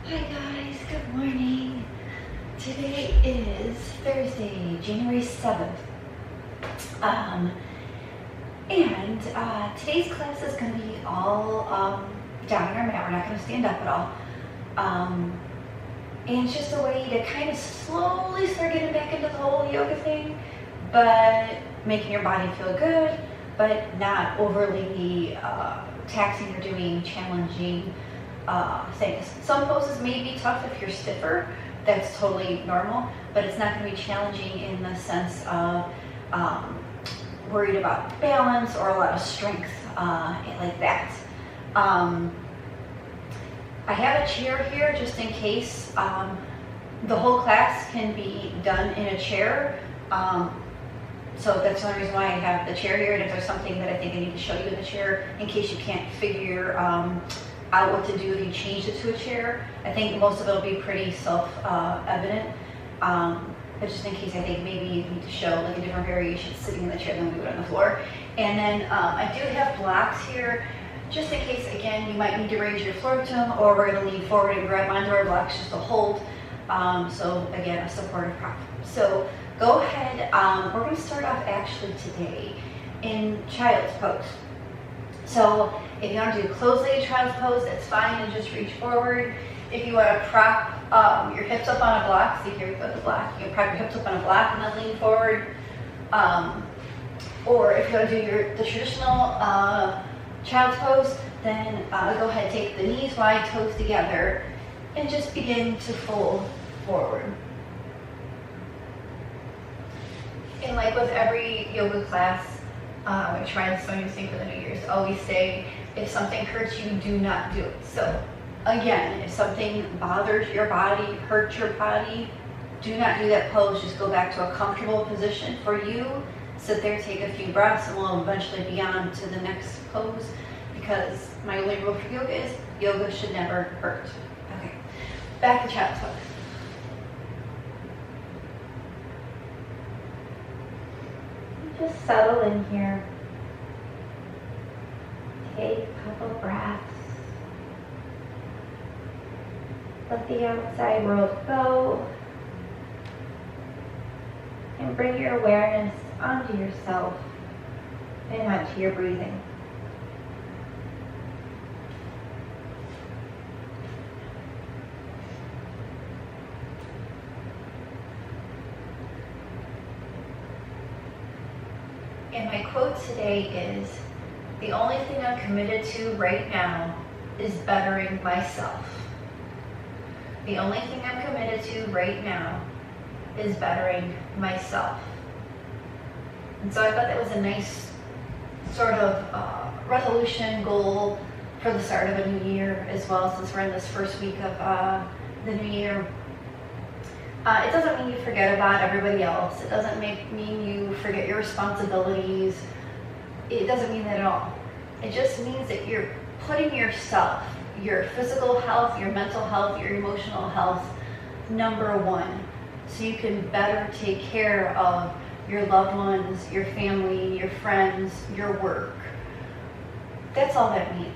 Hi guys, good morning. Today is Thursday, January 7th. Today's class is going to be all down on our mat. We're not going to stand up at all. And it's just a way to kind of slowly start getting back into the whole yoga thing, but making your body feel good, but not overly taxing or doing challenging things. Some poses may be tough if you're stiffer. That's totally normal, but it's not going to be challenging in the sense of worried about balance or a lot of strength like that. I have a chair here just in case. The whole class can be done in a chair. So that's the only reason why I have the chair here. And if there's something that I think I need to show you in the chair, in case you can't figure out what to do if you change it to a chair, I think most of it will be pretty self-evident. But just in case, I think maybe you need to show like a different variation sitting in the chair than we would on the floor. And then I do have blocks here, just in case, again, you might need to raise your floor to them, or we're going to lean forward and grab onto our blocks just to hold. So again, a supportive prop. So go ahead, we're going to start off actually today in child's pose. So if you want to do closed-legged child's pose, that's fine, and just reach forward. If you want to prop your hips up on a block, see here we've got the block, you can prop your hips up on a block and then lean forward. Or if you want to do the traditional child's pose, then go ahead, take the knees wide, toes together, and just begin to fold forward. And like with every yoga class, I'm going to try this one new thing for the New Year's. Always say, if something hurts you, do not do it. So again, if something bothers your body, hurts your body, do not do that pose. Just go back to a comfortable position for you. Sit there, take a few breaths, and we'll eventually be on to the next pose, because my only rule for yoga is yoga should never hurt. Okay, back to child's pose. Just settle in here. Take a couple breaths. Let the outside world go. And bring your awareness onto yourself and onto your breathing. And my quote today is, the only thing I'm committed to right now is bettering myself. The only thing I'm committed to right now is bettering myself. And so I thought that was a nice sort of resolution goal for the start of a new year as well, since we're in this first week of the new year. It doesn't mean you forget about everybody else. It doesn't mean you forget your responsibilities. It doesn't mean that at all. It just means that you're putting yourself, your physical health, your mental health, your emotional health, number one, so you can better take care of your loved ones, your family, your friends, your work. That's all that means.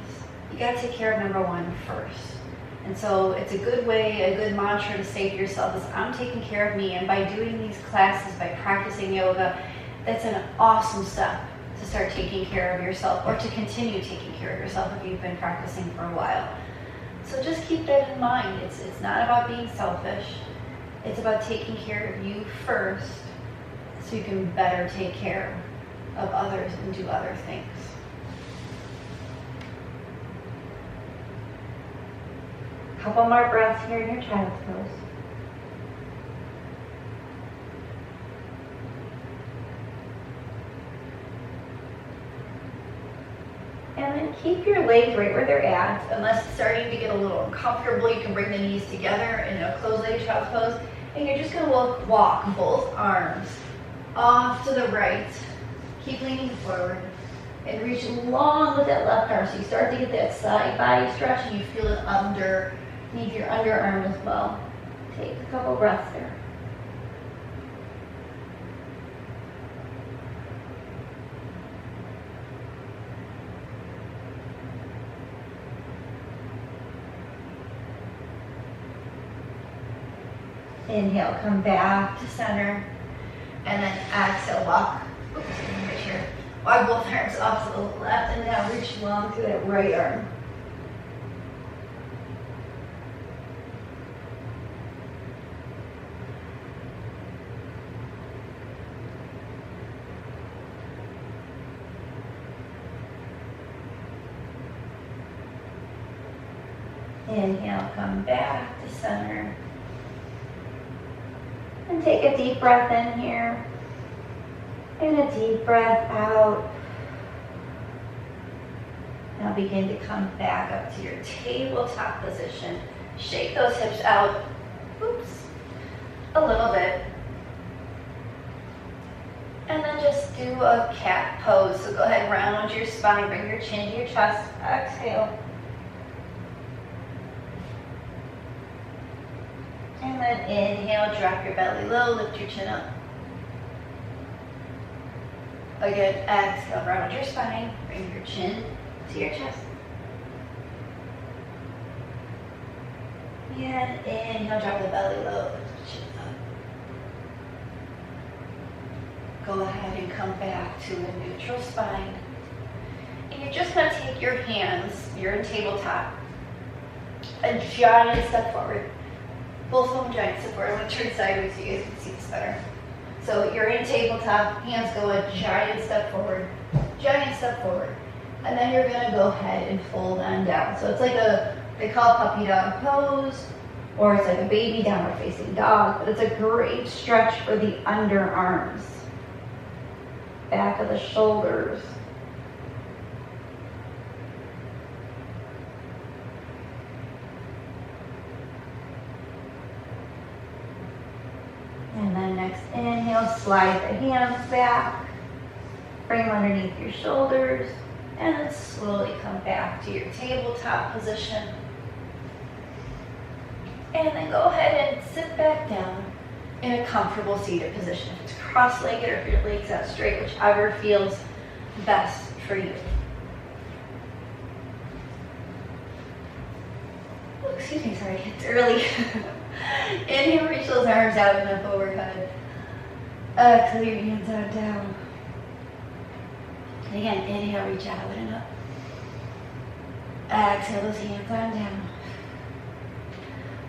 You gotta take care of number one first. And so it's a good way, a good mantra to say to yourself is, I'm taking care of me. And by doing these classes, by practicing yoga, that's an awesome step to start taking care of yourself, or to continue taking care of yourself if you've been practicing for a while. So just keep that in mind. It's not about being selfish. It's about taking care of you first, so you can better take care of others and do other things. Couple more breaths here in your child's pose. And then keep your legs right where they're at. Unless it's starting to get a little uncomfortable, you can bring the knees together in a closed-legged child's pose. And you're just going to walk both arms off to the right. Keep leaning forward. And reach long with that left arm. So you start to get that side body stretch, and you feel it underneath your underarm as well. Take a couple breaths there. Inhale, come back to center. And then exhale, walk. Oops, right here. Walk both arms off to the left and now reach long through that right arm. Inhale, come back to center. And take a deep breath in here. And a deep breath out. Now begin to come back up to your tabletop position. Shake those hips out. Oops. A little bit. And then just do a cat pose. So go ahead, round your spine, bring your chin to your chest. Exhale. And then inhale, drop your belly low, lift your chin up. Again, exhale, round your spine, bring your chin to your chest. And inhale, drop the belly low, lift the chin up. Go ahead and come back to a neutral spine. And you're just going to take your hands, you're in tabletop, a giant step forward. Both of them giant step forward. I'm going to turn sideways so you guys can see this better. So you're in tabletop, hands go a giant step forward, and then you're going to go ahead and fold on down. So it's like they call it puppy dog pose, or it's like a baby downward facing dog, but it's a great stretch for the underarms, back of the shoulders. And then next inhale, slide the hands back, bring them underneath your shoulders, and then slowly come back to your tabletop position. And then go ahead and sit back down in a comfortable seated position. If it's cross-legged or if your legs out straight, whichever feels best for you. Oh, excuse me, sorry, it's early. Inhale, reach those arms out and up overhead. Exhale, your hands out down. And again, inhale, reach out and up. Exhale, those hands on down.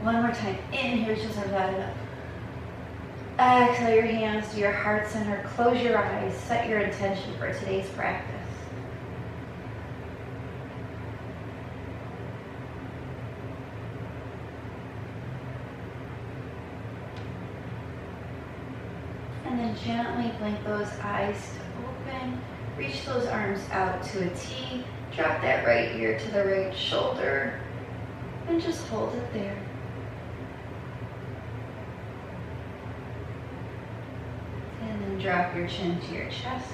One more time. Inhale, reach those arms out and up. Exhale your hands to your heart center. Close your eyes. Set your intention for today's practice. And then gently blink those eyes to open. Reach those arms out to a T. Drop that right ear to the right shoulder. And just hold it there. And then drop your chin to your chest.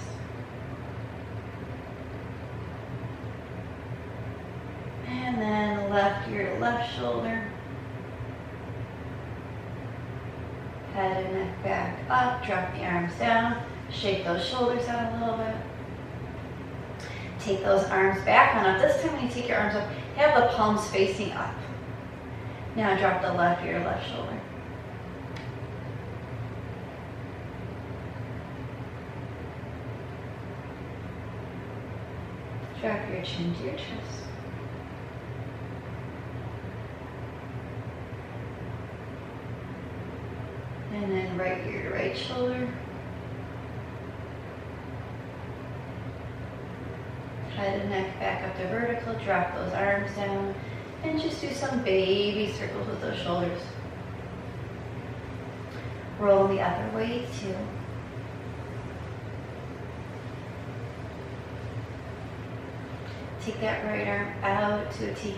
And then left ear to left shoulder. Head and neck back up, drop the arms down, shake those shoulders out a little bit. Take those arms back on up. This time when you take your arms up, have the palms facing up. Now drop the left ear to left shoulder. Drop your chin to your chest. And then right ear to right shoulder. Head and neck back up to vertical. Drop those arms down. And just do some baby circles with those shoulders. Roll the other way too. Take that right arm out to a T.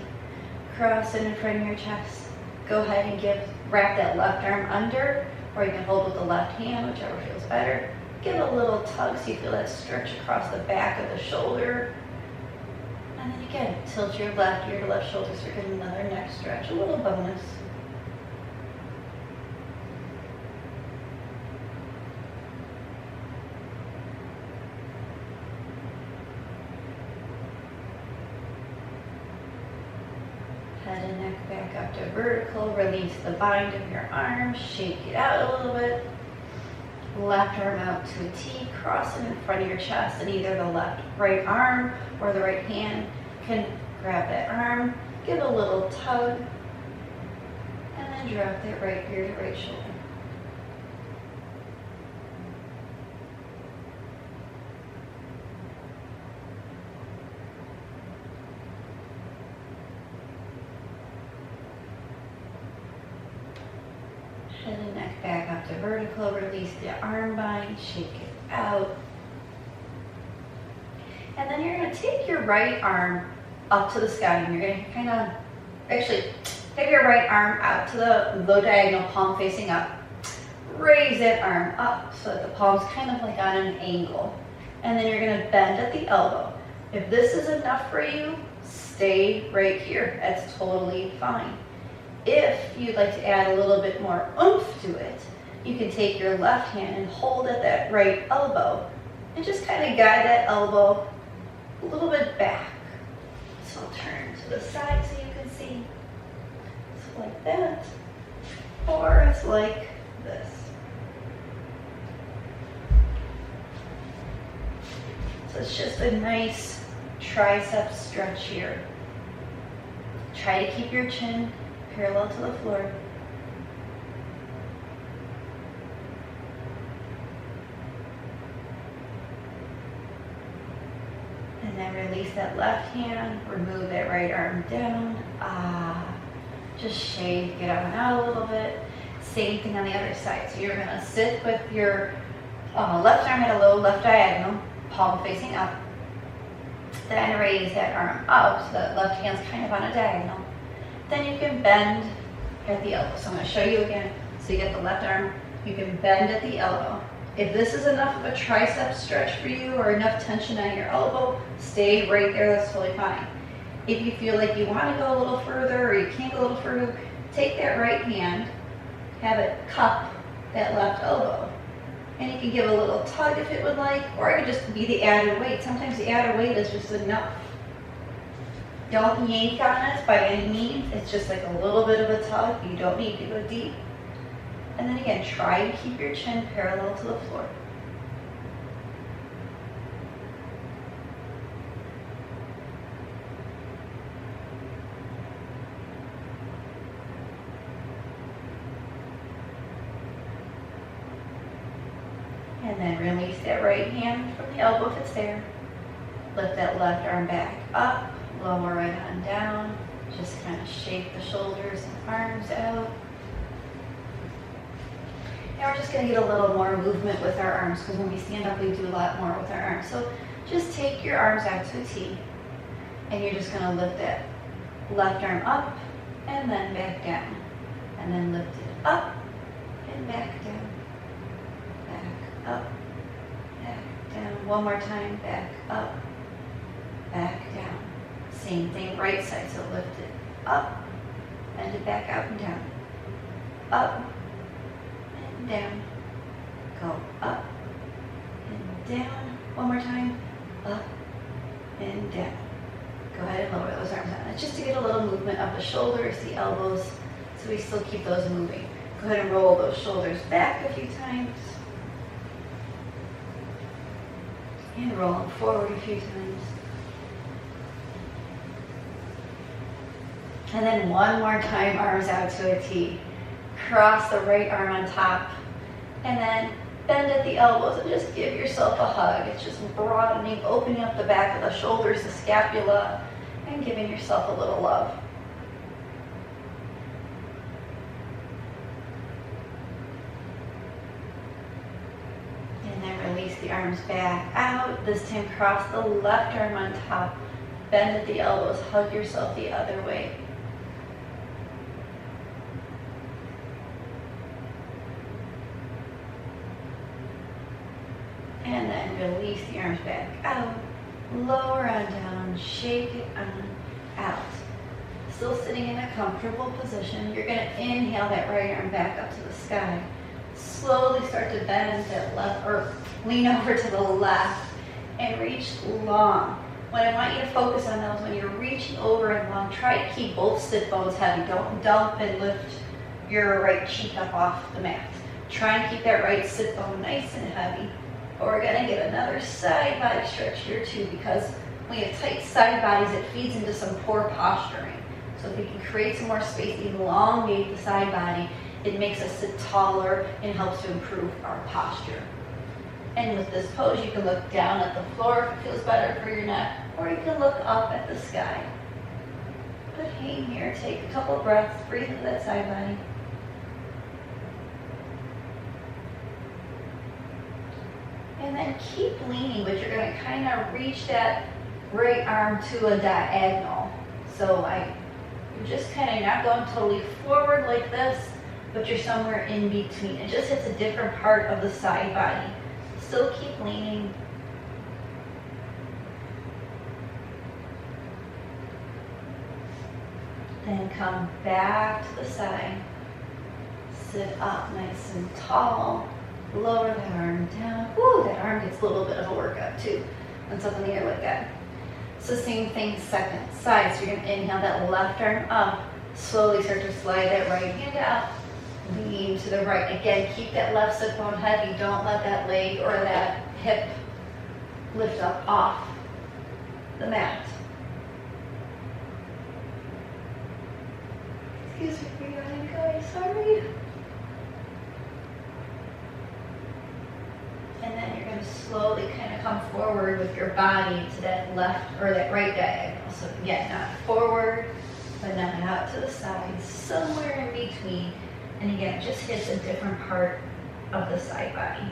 Cross it in front of your chest. Go ahead and wrap that left arm under, or you can hold with the left hand, whichever feels better. Give a little tug so you feel that stretch across the back of the shoulder. And then again, tilt your left ear to left shoulder so you're getting another neck stretch, a little bonus. Head and neck back up up to vertical. Release the bind of your arm. Shake it out a little bit. Left arm out to a T. Cross it in front of your chest, and either the right arm or the right hand can grab that arm. Give a little tug. And then drop that right ear to right shoulder. Head and neck back up to vertical. Release the arm bind. Shake it out. And then you're going to take your right arm up to the sky. And you're going to kind of, actually, take your right arm out to the low diagonal, palm facing up. Raise that arm up so that the palm's kind of like on an angle. And then you're going to bend at the elbow. If this is enough for you, stay right here. That's totally fine. If you'd like to add a little bit more oomph to it, you can take your left hand and hold at that right elbow and just kind of guide that elbow a little bit back. So I'll turn to the side so you can see. It's like that, or it's like this. So it's just a nice tricep stretch here. Try to keep your chin parallel to the floor. And then release that left hand, remove that right arm down. Just shake it out a little bit. Same thing on the other side. So you're gonna sit with your left arm at a low left diagonal, palm facing up. Then raise that arm up so that left hand's kind of on a diagonal. Then you can bend at the elbow. So I'm going to show you again. So you get the left arm, you can bend at the elbow. If this is enough of a tricep stretch for you or enough tension on your elbow, stay right there, that's totally fine. If you feel like you want to go a little further or you can't go a little further, take that right hand, have it cup that left elbow. And you can give a little tug if it would like, or it could just be the added weight. Sometimes the added weight is just enough. Don't yank on it by any means. It's just like a little bit of a tug. You don't need to go deep. And then again, try to keep your chin parallel to the floor. And then release that right hand from the elbow if it's there. Lift that left arm back up. Lower right on down. Just kind of shake the shoulders and arms out. Now we're just going to get a little more movement with our arms, because when we stand up we do a lot more with our arms. So just take your arms out to a T, and you're just going to lift that left arm up and then back down. And then lift it up and back down. Back up, back down. One more time. Back up, back down. Same thing, right side, so lift it up, bend it back out and down. Up and down. Go up and down. One more time. Up and down. Go ahead and lower those arms down. It's just to get a little movement of the shoulders, the elbows, so we still keep those moving. Go ahead and roll those shoulders back a few times. And roll them forward a few times. And then one more time, arms out to a T. Cross the right arm on top. And then bend at the elbows and just give yourself a hug. It's just broadening, opening up the back of the shoulders, the scapula, and giving yourself a little love. And then release the arms back out. This time cross the left arm on top. Bend at the elbows, hug yourself the other way. And then release the arms back out, lower on down, shake it on out. Still sitting in a comfortable position. You're going to inhale that right arm back up to the sky. Slowly start to bend that left, or lean over to the left and reach long. What I want you to focus on though is when you're reaching over and along, try to keep both sit bones heavy. Don't dump and lift your right cheek up off the mat. Try and keep that right sit bone nice and heavy. But we're gonna get another side body stretch here too, because when you have tight side bodies, it feeds into some poor posturing. So if we can create some more space, elongate the side body, it makes us sit taller and helps to improve our posture. And with this pose, you can look down at the floor if it feels better for your neck, or you can look up at the sky. But hang here, take a couple breaths, breathe into that side body. And then keep leaning, but you're going to kind of reach that right arm to a diagonal. So you're just kind of not going totally forward like this, but you're somewhere in between. It just hits a different part of the side body. Still keep leaning. Then come back to the side. Sit up nice and tall. Lower that arm down. Woo, that arm gets a little bit of a workout too when something here like that. So same thing, second side. So you're going to inhale that left arm up. Slowly start to slide that right hand out. Lean to the right. Again, keep that left sit bone heavy. Don't let that leg or that hip lift up off the mat. Excuse me for yawning, guys. Sorry. And then you're going to slowly kind of come forward with your body to that left or that right diagonal. So again, not forward, but not out to the side, somewhere in between. And again, it just hits a different part of the side body.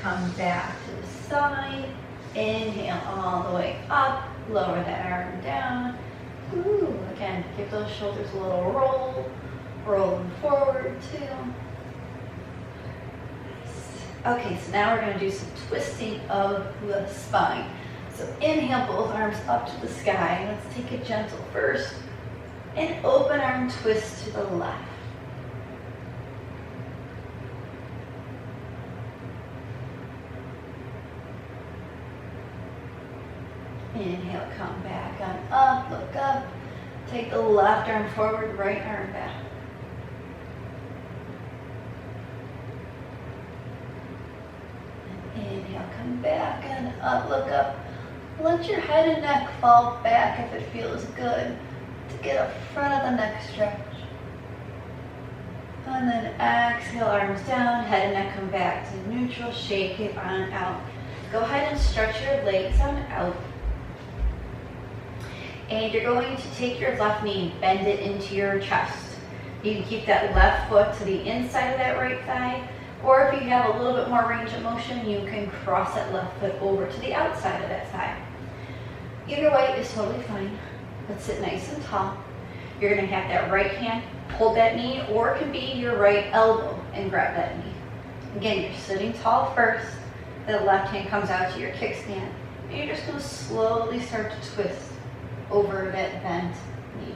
Come back to the side. Inhale all the way up. Lower that arm down. Ooh, again, give those shoulders a little roll. Roll them forward too. Okay, so now we're going to do some twisting of the spine. So inhale both arms up to the sky. Let's take it gentle first. And open arm twist to the left. Inhale, come back on up, look up. Take the left arm forward, right arm back. Inhale, come back and up, look up. Let your head and neck fall back if it feels good to get a front of the neck stretch. And then exhale, arms down, head and neck come back to neutral, shake it on out. Go ahead and stretch your legs on out. And you're going to take your left knee and bend it into your chest. You can keep that left foot to the inside of that right thigh, or if you have a little bit more range of motion, you can cross that left foot over to the outside of that thigh. Either way is totally fine, but sit nice and tall. You're going to have that right hand hold that knee, or it can be your right elbow and grab that knee. Again, you're sitting tall first, the left hand comes out to your kickstand, and you're just going to slowly start to twist over that bent knee.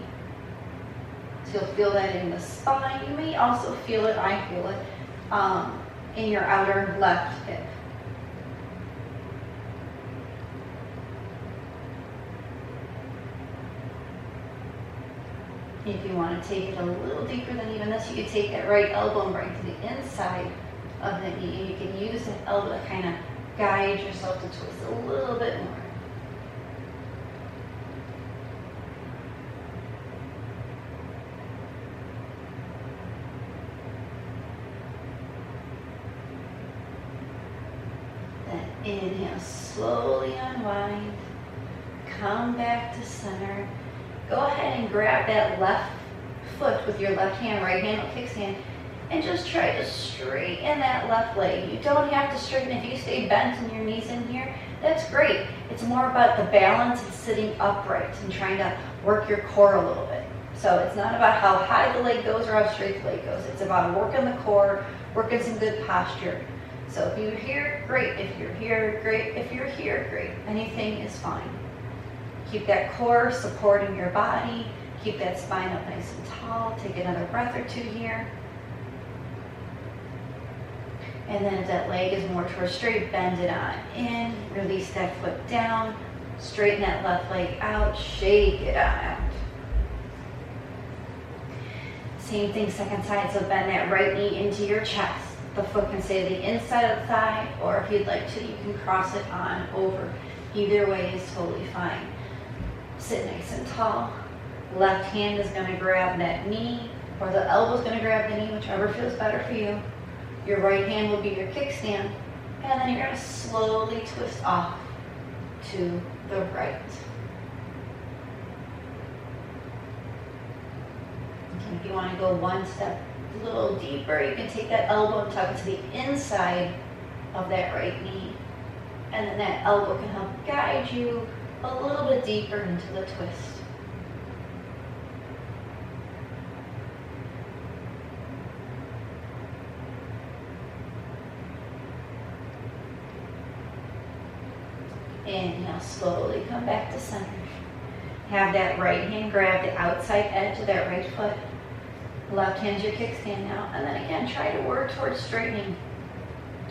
So you'll feel that in the spine. You may also feel it, I feel it, in your outer left hip. If you want to take it a little deeper than even this, you can take that right elbow and bring to the inside of the knee. And you can use that elbow to kind of guide yourself to twist a little bit more. Then inhale, slowly unwind. Come back to center. Go ahead and grab that left foot with your left hand, right hand on kickstand, and just try to straighten that left leg. You don't have to straighten. If you stay bent in your knees in here, that's great. It's more about the balance and sitting upright and trying to work your core a little bit. So it's not about how high the leg goes or how straight the leg goes. It's about working the core, working some good posture. So if you're here, great. If you're here, great. If you're here, great. Anything is fine. Keep that core supporting your body Keep that spine up nice and tall. Take another breath or two here. And then if that leg is more towards straight, bend it on in. Release that foot down. Straighten that left leg out. Shake it on out. Same thing, second side. So bend that right knee into your chest. The foot can stay to the inside of the thigh, or if you'd like to, you can cross it on over. Either way is totally fine. Sit nice and tall. Left hand is going to grab that knee, or the elbow is going to grab the knee, whichever feels better for you. Your right hand will be your kickstand, and then you're going to slowly twist off to the right. And if you want to go one step a little deeper, you can take that elbow and tuck it to the inside of that right knee, and then that elbow can help guide you a little bit deeper into the twist. Inhale, slowly come back to center. Have that right hand grab the outside edge of that right foot. Left hand's your kickstand now. And then again, try to work towards straightening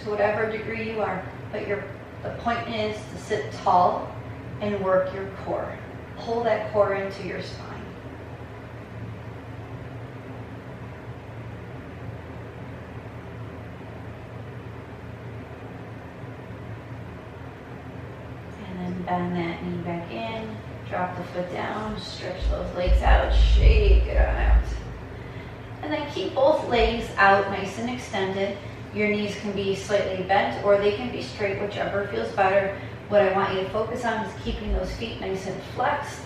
to whatever degree you are. But the point is to sit tall and work your core. Pull that core into your spine. Bend that knee back in, drop the foot down, stretch those legs out, shake it on out. And then keep both legs out nice and extended. Your knees can be slightly bent or they can be straight, whichever feels better. What I want you to focus on is keeping those feet nice and flexed.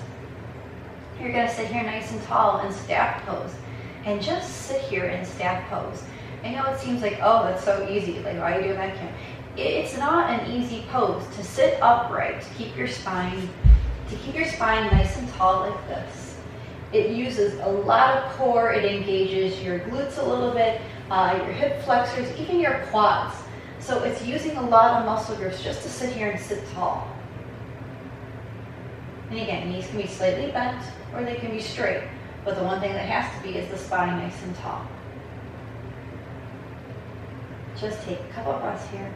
You're gonna sit here nice and tall in staff pose. And just sit here in staff pose. I know it seems like, oh, that's so easy. Like, why are you doing that? It's not an easy pose to sit upright, to keep your spine nice and tall like this. It uses a lot of core. It engages your glutes a little bit, your hip flexors, even your quads. So it's using a lot of muscle groups just to sit here and sit tall. And again, knees can be slightly bent or they can be straight. But the one thing that has to be is the spine nice and tall. Just take a couple of breaths here.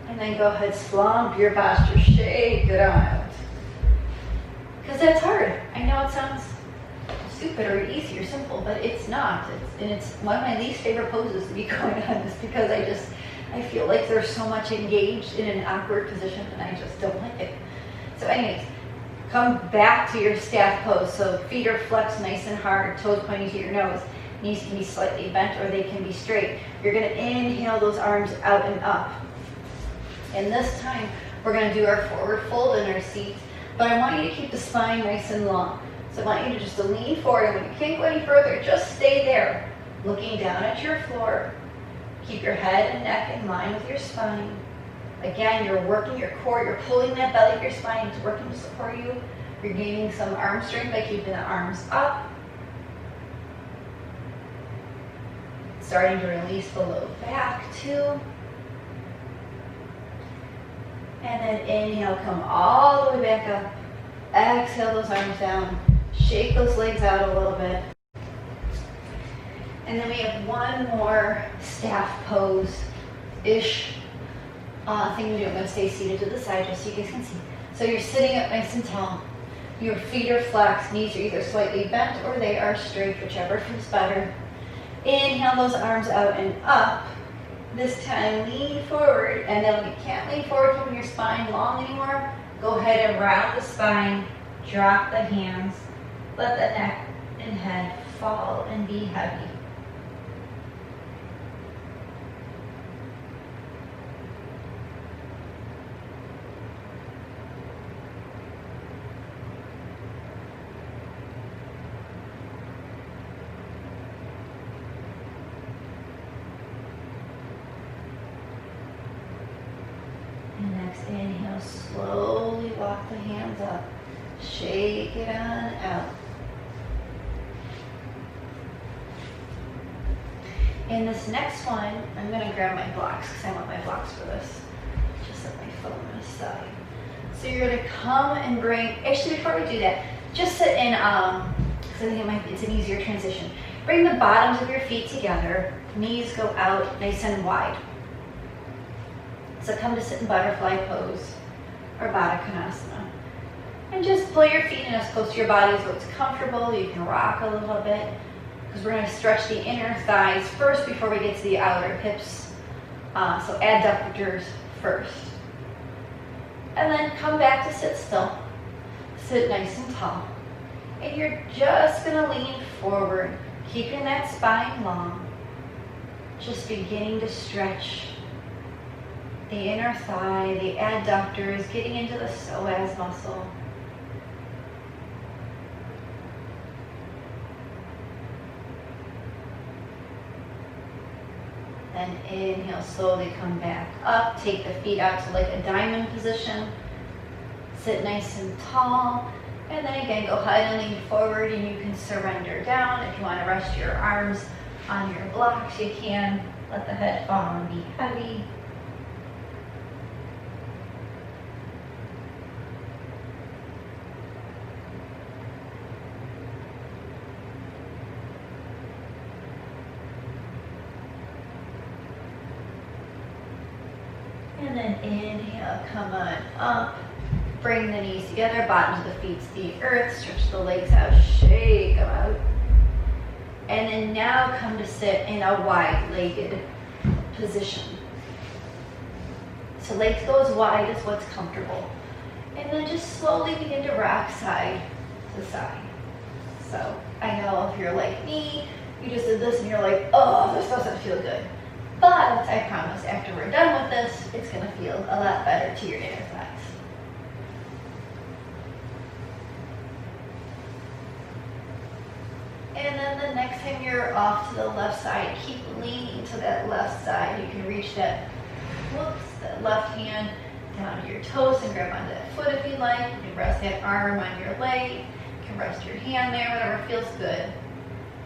And then go ahead, slump your posture, shake it out. Because that's hard. I know it sounds stupid or easy or simple, but it's not. It's one of my least favorite poses to be going on, just because I feel like there's so much engaged in an awkward position and I just don't like it. So anyways, come back to your staff pose. So feet are flexed nice and hard, toes pointing to your nose. Knees can be slightly bent or they can be straight. You're going to inhale those arms out and up. And this time, we're going to do our forward fold in our seat, but I want you to keep the spine nice and long. So I want you to just lean forward, and when you can't go any further, just stay there, looking down at your floor. Keep your head and neck in line with your spine. Again, you're working your core, you're pulling that belly of your spine, it's working to support you. You're gaining some arm strength by keeping the arms up. Starting to release the low back too. And then inhale, come all the way back up. Exhale those arms down. Shake those legs out a little bit. And then we have one more staff pose-ish thing to do. I'm going to stay seated to the side just so you guys can see. So you're sitting up nice and tall. Your feet are flexed. Knees are either slightly bent or they are straight, whichever feels better. Inhale those arms out and up. This time, lean forward, and then when you can't lean forward from your spine long anymore, go ahead and round the spine, drop the hands, let the neck and head fall and be heavy. Inhale, slowly walk the hands up. Shake it on out. In this next one, I'm going to grab my blocks because I want my blocks for this. Just a from this side. So you're gonna come and bring, actually before we do that, just sit in, because I think it's an easier transition. Bring the bottoms of your feet together, knees go out nice and wide. So come to sit in butterfly pose or Baddha Konasana. And just pull your feet in as close to your body as what's comfortable. You can rock a little bit because we're going to stretch the inner thighs first before we get to the outer hips. So adductors first. And then come back to sit still. Sit nice and tall. And you're just going to lean forward, keeping that spine long. Just beginning to stretch the inner thigh, the adductors, getting into the psoas muscle. Then inhale, slowly come back up. Take the feet out to like a diamond position. Sit nice and tall. And then again, go ahead and lean forward and you can surrender down. If you want to rest your arms on your blocks, you can. Let the head fall and be heavy. And then inhale, come on up. Bring the knees together, bottoms of the feet to the earth. Stretch the legs out, shake them out. And then now come to sit in a wide-legged position. So legs go as wide as what's comfortable. And then just slowly begin to rock side to side. So I know if you're like me, you just did this and you're like, oh, this doesn't feel good. But I promise after we're done with this, it's going to feel a lot better to your inner thighs. And then the next time you're off to the left side, keep leaning to that left side. You can reach that left hand down to your toes and grab onto that foot if you like. You can rest that arm on your leg. You can rest your hand there, whatever feels good.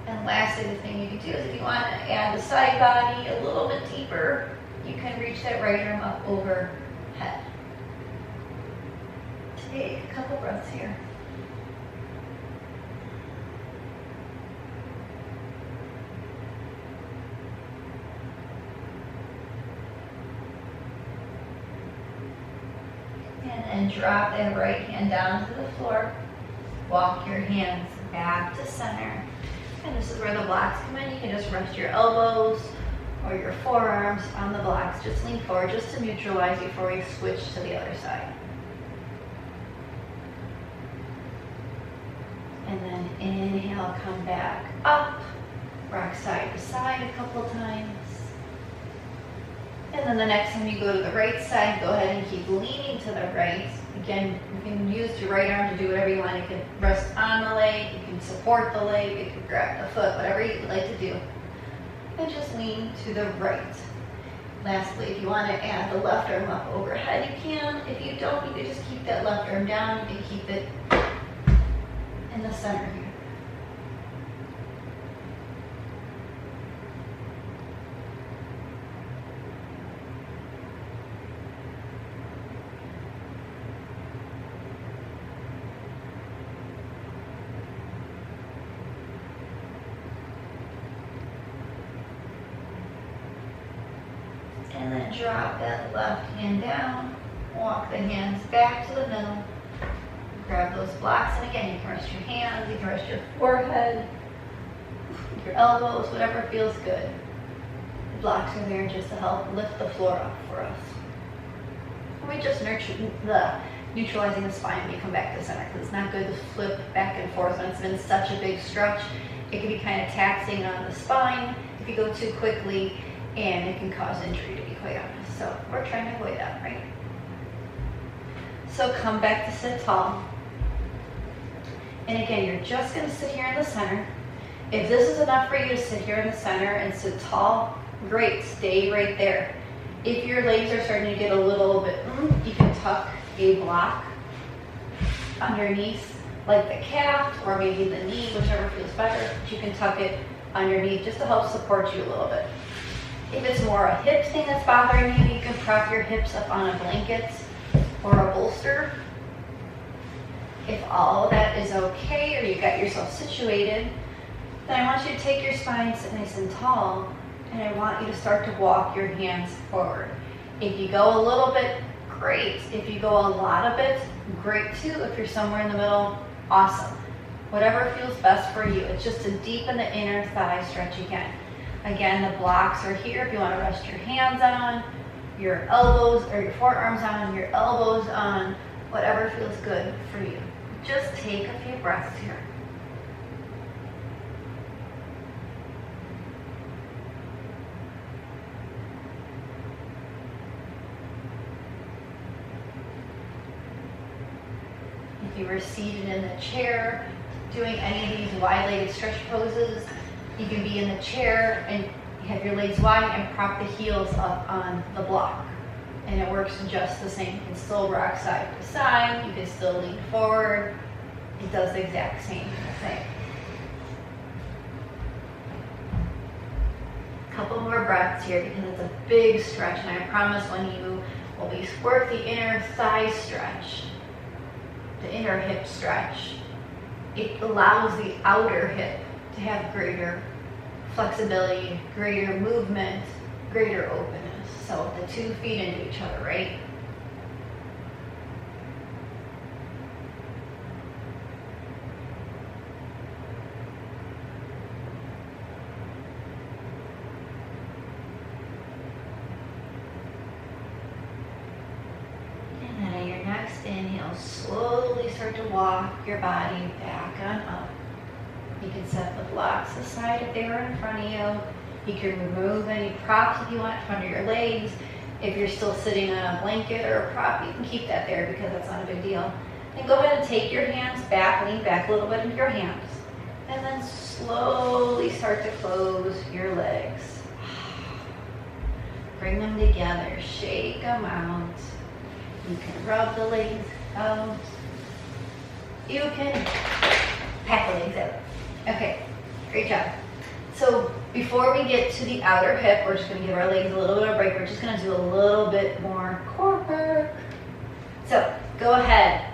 And lastly, the thing you can do is if you want to add the side body a little bit deeper, you can reach that right arm up overhead. Take a couple breaths here. And then drop that right hand down to the floor. Walk your hands back to center. And this is where the blocks come in. You can just rest your elbows or your forearms on the blocks. Just lean forward just to neutralize before we switch to the other side. And then inhale, come back up. Rock side to side a couple times. And then the next time you go to the right side, go ahead and keep leaning to the right. Again, you can use your right arm to do whatever you want. You can rest on the leg, you can support the leg, you can grab the foot, whatever you'd like to do. And just lean to the right. Lastly, if you want to add the left arm up overhead, you can. If you don't, you can just keep that left arm down. You can keep it in the center here. And then drop that left hand down, walk the hands back to the middle, grab those blocks, and again, you can rest your hands, you can rest your forehead, your elbows, whatever feels good. The blocks are there just to help lift the floor up for us. And we just neutralizing the spine when you come back to the center, because it's not good to flip back and forth when it's been such a big stretch. It can be kind of taxing on the spine if you go too quickly, and it can cause injury, to be quite honest. So we're trying to avoid that, right? So come back to sit tall. And again, you're just going to sit here in the center. If this is enough for you to sit here in the center and sit tall, great, stay right there. If your legs are starting to get a little bit, you can tuck a block underneath, like the calf or maybe the knee, whichever feels better. But you can tuck it underneath just to help support you a little bit. If it's more a hip thing that's bothering you, you can prop your hips up on a blanket or a bolster. If all of that is okay, or you got yourself situated, then I want you to take your spine, sit nice and tall, and I want you to start to walk your hands forward. If you go a little bit, great. If you go a lot of it, great too. If you're somewhere in the middle, awesome. Whatever feels best for you. It's just to deepen the inner thigh stretch again. Again, the blocks are here if you want to rest your hands on, your elbows, or your forearms on, your elbows on, whatever feels good for you. Just take a few breaths here. If you were seated in the chair, doing any of these wide-legged stretch poses, you can be in the chair and have your legs wide and prop the heels up on the block. And it works just the same. You can still rock side to side, you can still lean forward. It does the exact same thing. A couple more breaths here because it's a big stretch, and I promise when you work the inner thigh stretch, the inner hip stretch, it allows the outer hip to have greater flexibility, greater movement, greater openness. So the 2 feet into each other, right? And then on your next inhale, slowly start to walk your body back on up. You can set the blocks aside if they were in front of you. You can remove any props if you want in front of your legs. If you're still sitting on a blanket or a prop, you can keep that there because that's not a big deal. Then go ahead and take your hands back, lean back a little bit into your hands. And then slowly start to close your legs. Bring them together, shake them out. You can rub the legs out. You can pat the legs out. Okay, great job. So before we get to the outer hip, we're just going to give our legs a little bit of a break. We're just going to do a little bit more core work. So go ahead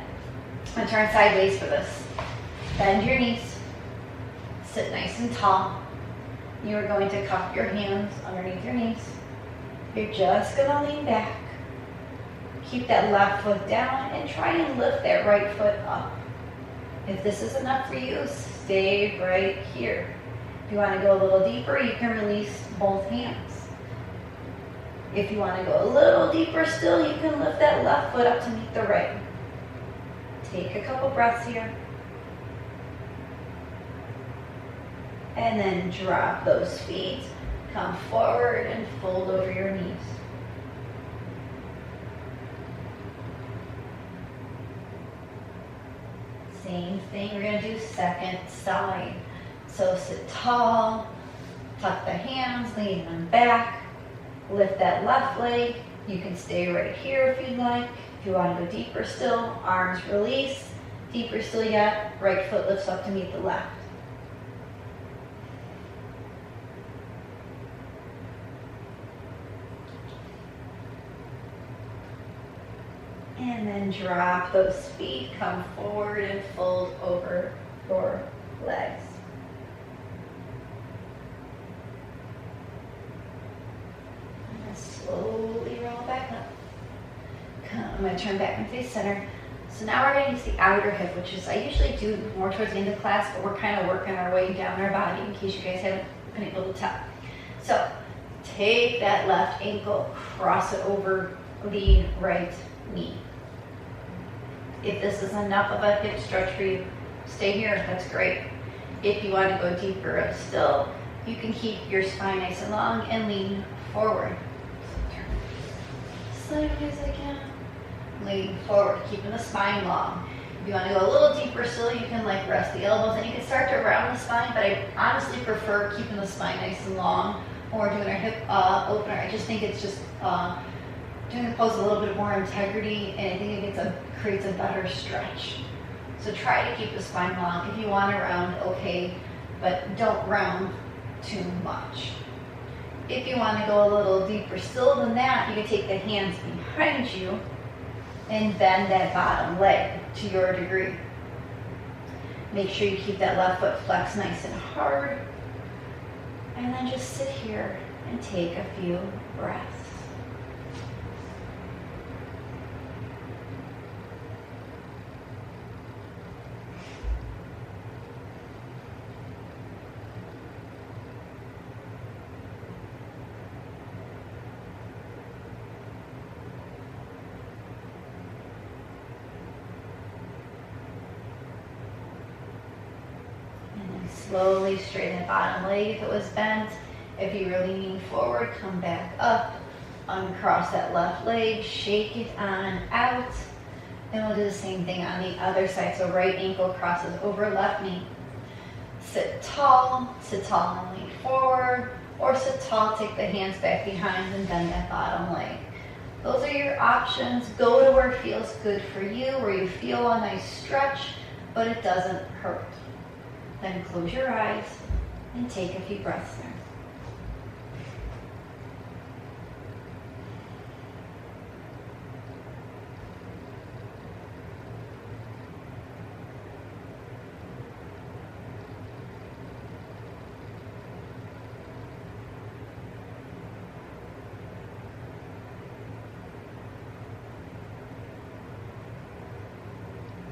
and turn sideways for this. Bend your knees. Sit nice and tall. You are going to cup your hands underneath your knees. You're just going to lean back. Keep that left foot down and try and lift that right foot up. If this is enough for you, stay right here. If you want to go a little deeper, you can release both hands. If you want to go a little deeper still, you can lift that left foot up to meet the right. Take a couple breaths here. And then drop those feet. Come forward and fold over your knees. Same thing, we're going to do second side. So sit tall, tuck the hands, lean them back, lift that left leg. You can stay right here if you'd like. If you want to go deeper still, arms release. Deeper still yet, right foot lifts up to meet the left. And then drop those feet, come forward and fold over your legs. And then slowly roll back up. I'm going to turn back and face center. So now we're going to use the outer hip, which is, I usually do more towards the end of class, but we're kind of working our way down our body in case you guys haven't been able to tell. So take that left ankle, cross it over the right knee. If this is enough of a hip stretch for you, stay here, that's great. If you want to go deeper still, you can keep your spine nice and long and lean forward. So turn sideways again, lean forward, keeping the spine long. If you want to go a little deeper still, you can like rest the elbows and you can start to round the spine, but I honestly prefer keeping the spine nice and long when we're doing our hip opener. I just think it's just doing the pose a little bit more integrity, and I think it creates a better stretch. So try to keep the spine long. If you want to round, okay, but don't round too much. If you want to go a little deeper still than that, you can take the hands behind you And bend that bottom leg to your degree. Make sure you keep that left foot flexed nice and hard. And then just sit here and take a few breaths. Slowly straighten the bottom leg if it was bent. If you really lean forward, come back up. Uncross that left leg, shake it on out. And we'll do the same thing on the other side. So right ankle crosses over left knee. Sit tall and lean forward. Or sit tall, take the hands back behind and bend that bottom leg. Those are your options. Go to where it feels good for you, where you feel a nice stretch, but it doesn't hurt. Then close your eyes and take a few breaths there.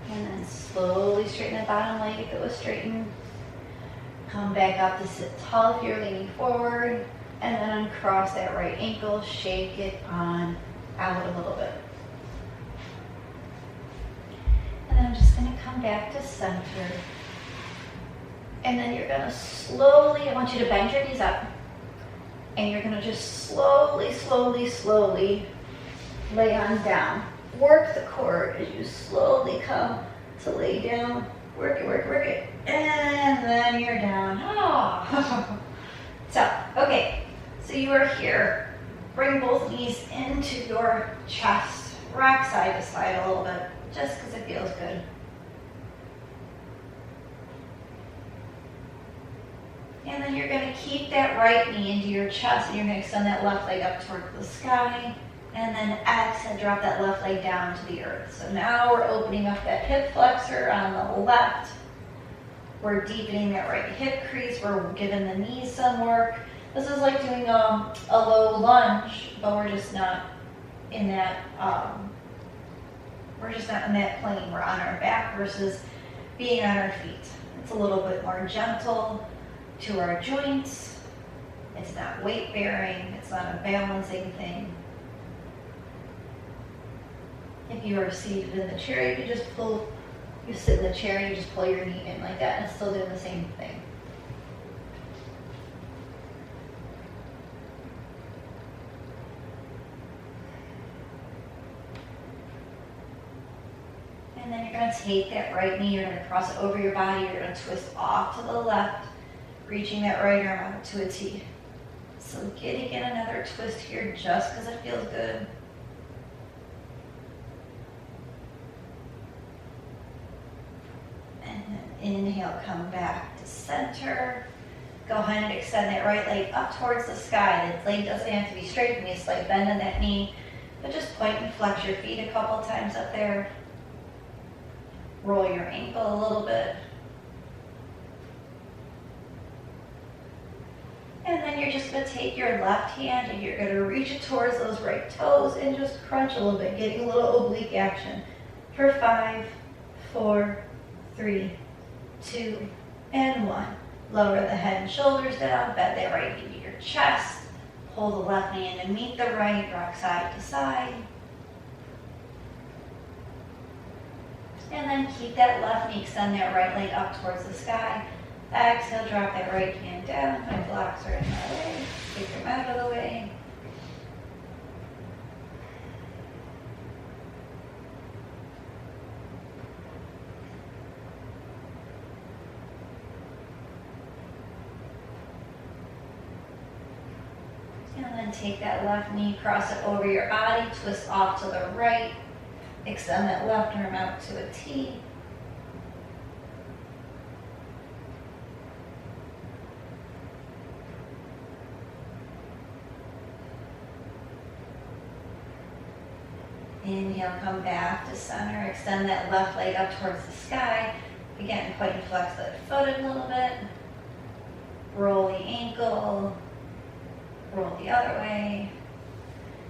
And then slowly straighten the bottom leg if it was straightened. Come back up to sit tall if you're leaning forward, and then uncross that right ankle, shake it on out a little bit. And then I'm just going to come back to center. And then you're going to slowly, I want you to bend your knees up, and you're going to just slowly lay on down. Work the core as you slowly come to lay down. Work it. And then you're down. Oh. So you are here. Bring both knees into your chest. Rock side to side a little bit, just because it feels good. And then you're going to keep that right knee into your chest, and you're going to extend that left leg up toward the sky. And then exhale, drop that left leg down to the earth. So now we're opening up that hip flexor on the left. We're deepening that right hip crease. We're giving the knees some work. This is like doing a low lunge, but we're just not in that. We're just not in that plane. We're on our back versus being on our feet. It's a little bit more gentle to our joints. It's not weight bearing. It's not a balancing thing. If you are seated in the chair, you can just pull. You sit in the chair and you just pull your knee in like that, and it's still doing the same thing. And then you're going to take that right knee, you're going to cross it over your body, you're going to twist off to the left, reaching that right arm out to a T. So getting in another twist here just because it feels good. Inhale, come back to center. Go ahead and extend that right leg up towards the sky. The leg doesn't have to be straight. Give me a slight bend in that knee. But just point and flex your feet a couple times up there. Roll your ankle a little bit. And then you're just going to take your left hand and you're going to reach it towards those right toes and just crunch a little bit, getting a little oblique action. For 5, 4, 3, 2, and 1. Lower the head and shoulders down, bend that right knee to your chest. Pull the left knee in and meet the right, rock side to side. And then keep that left knee, extend that right leg up towards the sky. Exhale, drop that right hand down. My blocks are in my way. Take them out of the way. And then take that left knee, cross it over your body, twist off to the right. Extend that left arm out to a T. Inhale, come back to center. Extend that left leg up towards the sky. Again, point and flex that foot a little bit. Roll the ankle. Roll the other way.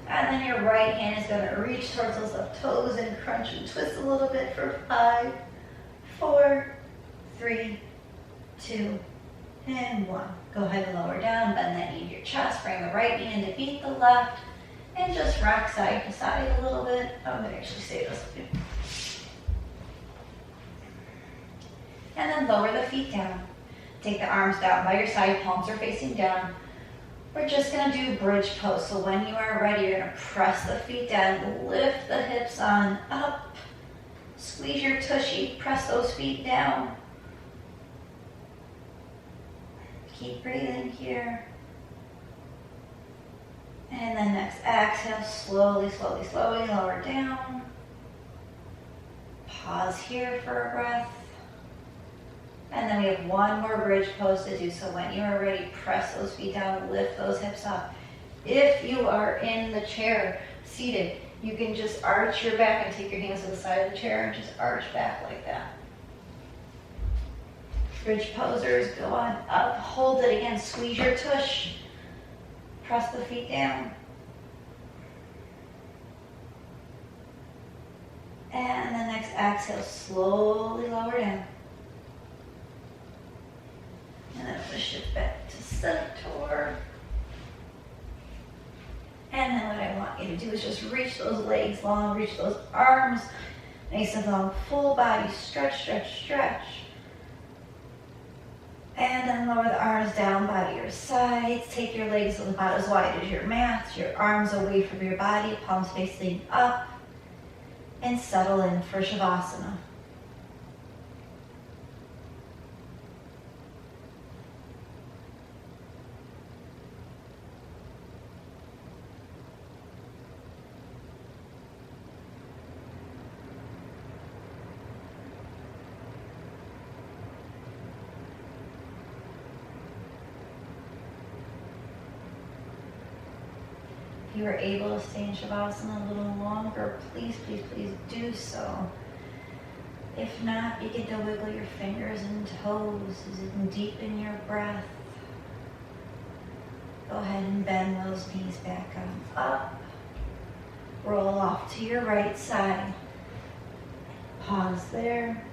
And then your right hand is going to reach towards those left toes and crunch and twist a little bit for 5, 4, 3, 2, and 1. Go ahead and lower down, bend that knee to your chest, bring the right knee in to beat the left, and just rock side to side a little bit. I'm going to actually say this. And then lower the feet down. Take the arms down by your side, palms are facing down. We're just going to do bridge pose. So when you are ready, you're going to press the feet down, lift the hips on up, squeeze your tushy, press those feet down. Keep breathing here. And then next exhale, slowly, slowly, slowly lower down. Pause here for a breath. And then we have one more bridge pose to do. So when you are ready, press those feet down, lift those hips up. If you are in the chair, seated, you can just arch your back and take your hands to the side of the chair and just arch back like that. Bridge posers, go on up, hold it again, squeeze your tush. Press the feet down. And the next exhale, slowly lower down. And then we'll shift back to center. And then what I want you to do is just reach those legs long, reach those arms nice and long, full body, stretch, stretch, stretch. And then lower the arms down by your sides. Take your legs about as wide as your mat, your arms away from your body, palms facing up. And settle in for Shavasana. If you are able to stay in Shavasana a little longer, please, please, please do so. If not, begin to wiggle your fingers and toes and deepen your breath. Go ahead and bend those knees back up. Roll off to your right side. Pause there.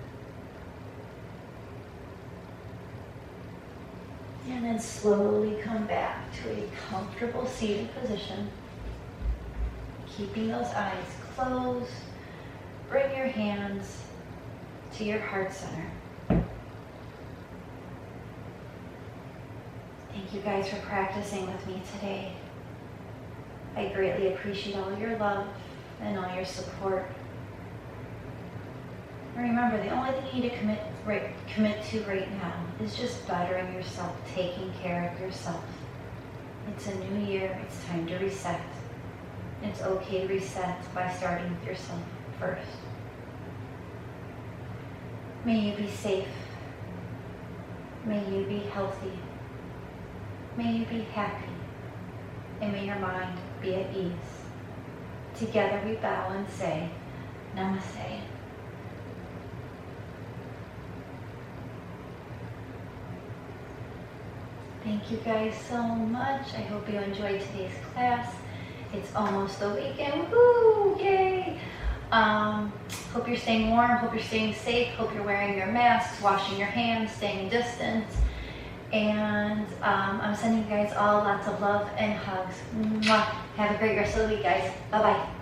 And then slowly come back to a comfortable seated position. Keeping those eyes closed. Bring your hands to your heart center. Thank you guys for practicing with me today. I greatly appreciate all your love and all your support. And remember, the only thing you need to commit to right now is just bettering yourself, taking care of yourself. It's a new year. It's time to reset. It's okay to reset by starting with yourself first. May you be safe. May you be healthy. May you be happy. And may your mind be at ease. Together we bow and say, Namaste. Thank you guys so much. I hope you enjoyed today's class. It's almost the weekend. Woo! Yay! Hope you're staying warm. Hope you're staying safe. Hope you're wearing your masks, washing your hands, staying distant. And I'm sending you guys all lots of love and hugs. Mwah. Have a great rest of the week, guys. Bye-bye.